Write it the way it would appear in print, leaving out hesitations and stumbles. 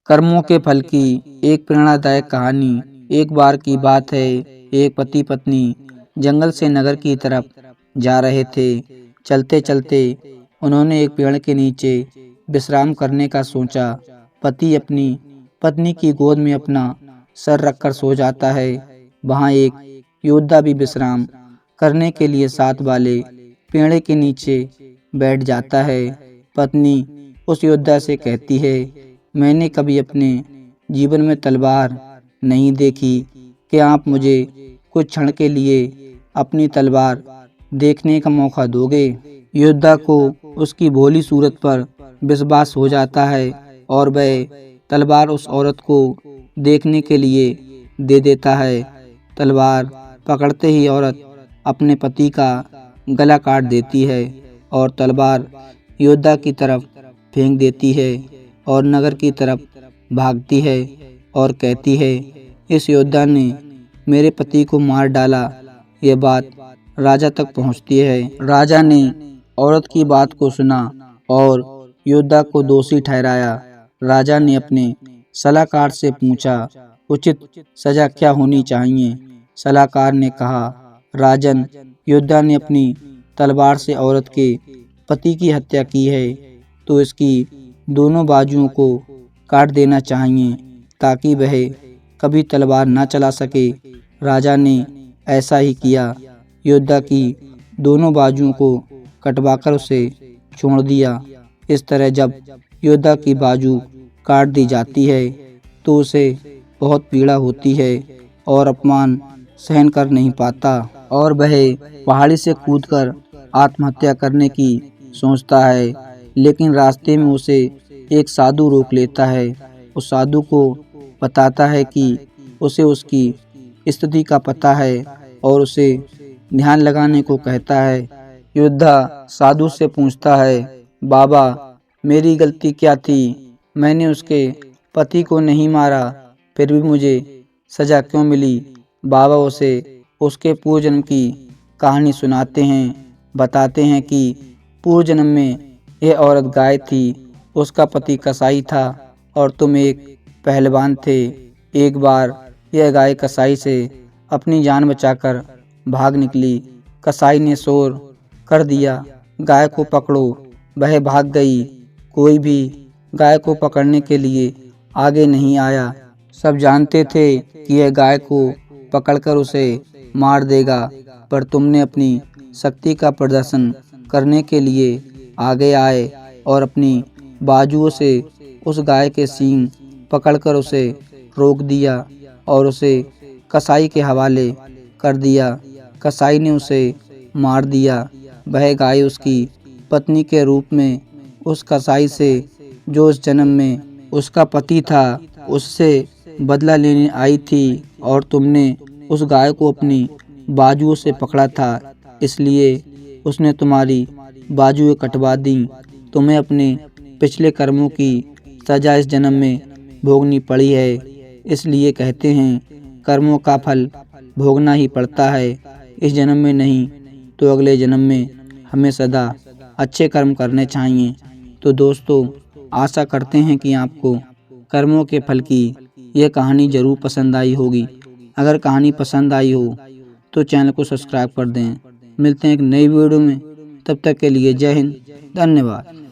कर्मों के फल की एक प्रेरणादायक कहानी। एक बार की बात है, एक पति पत्नी जंगल से नगर की तरफ जा रहे थे। चलते चलते उन्होंने एक पेड़ के नीचे विश्राम करने का सोचा। पति अपनी पत्नी की गोद में अपना सर रखकर सो जाता है। वहाँ एक योद्धा भी विश्राम करने के लिए साथ वाले पेड़ के नीचे बैठ जाता है। पत्नी उस योद्धा से कहती है, मैंने कभी अपने जीवन में तलवार नहीं देखी। क्या आप मुझे कुछ क्षण के लिए अपनी तलवार देखने का मौका दोगे? योद्धा को उसकी भोली सूरत पर विश्वास हो जाता है और वह तलवार उस औरत को देखने के लिए दे देता है। तलवार पकड़ते ही औरत अपने पति का गला काट देती है और तलवार योद्धा की तरफ फेंक देती है और नगर की तरफ भागती है और कहती है, इस योद्धा ने मेरे पति को मार डाला। यह बात राजा तक पहुंचती है। राजा ने औरत की बात को सुना और योद्धा को दोषी ठहराया। राजा ने अपने सलाहकार से पूछा, उचित सजा क्या होनी चाहिए? सलाहकार ने कहा, राजन, योद्धा ने अपनी तलवार से औरत के पति की हत्या की है तो इसकी दोनों बाजुओं को काट देना चाहिए ताकि वह कभी तलवार न चला सके। राजा ने ऐसा ही किया। योद्धा की दोनों बाजुओं को कटवाकर उसे छोड़ दिया। इस तरह जब योद्धा की बाजू काट दी जाती है तो उसे बहुत पीड़ा होती है और अपमान सहन कर नहीं पाता और वह पहाड़ी से कूदकर आत्महत्या करने की सोचता है। लेकिन रास्ते में उसे एक साधु रोक लेता है। उस साधु को बताता है कि उसे उसकी स्थिति का पता है और उसे ध्यान लगाने को कहता है। योद्धा साधु से पूछता है, बाबा, मेरी गलती क्या थी? मैंने उसके पति को नहीं मारा, फिर भी मुझे सजा क्यों मिली? बाबा उसे उसके पूर्व जन्म की कहानी सुनाते हैं। बताते हैं कि पूर्व जन्म में यह औरत गाय थी, उसका पति कसाई था और तुम एक पहलवान थे। एक बार यह गाय कसाई से अपनी जान बचाकर भाग निकली। कसाई ने शोर कर दिया, गाय को पकड़ो। वह भाग गई। कोई भी गाय को पकड़ने के लिए आगे नहीं आया। सब जानते थे कि यह गाय को पकड़कर उसे मार देगा, पर तुमने अपनी शक्ति का प्रदर्शन करने के लिए आगे आए और अपनी बाजुओं से उस गाय के सींग पकड़कर उसे रोक दिया और उसे कसाई के हवाले कर दिया। कसाई ने उसे मार दिया। वह गाय उसकी पत्नी के रूप में उस कसाई से, जो उस जन्म में उसका पति था, उससे बदला लेने आई थी और तुमने उस गाय को अपनी बाजुओं से पकड़ा था, इसलिए उसने तुम्हारी बाजुएं कटवा दी। तुम्हें अपने पिछले कर्मों की सजा इस जन्म में भोगनी पड़ी है। इसलिए कहते हैं, कर्मों का फल भोगना ही पड़ता है। इस जन्म में नहीं तो अगले जन्म में हमें सदा अच्छे कर्म करने चाहिए। तो दोस्तों, आशा करते हैं कि आपको कर्मों के फल की यह कहानी ज़रूर पसंद आई होगी। अगर कहानी पसंद आई हो तो चैनल को सब्सक्राइब कर दें। मिलते हैं एक नई वीडियो में, तब तक के लिए जय हिंद, धन्यवाद।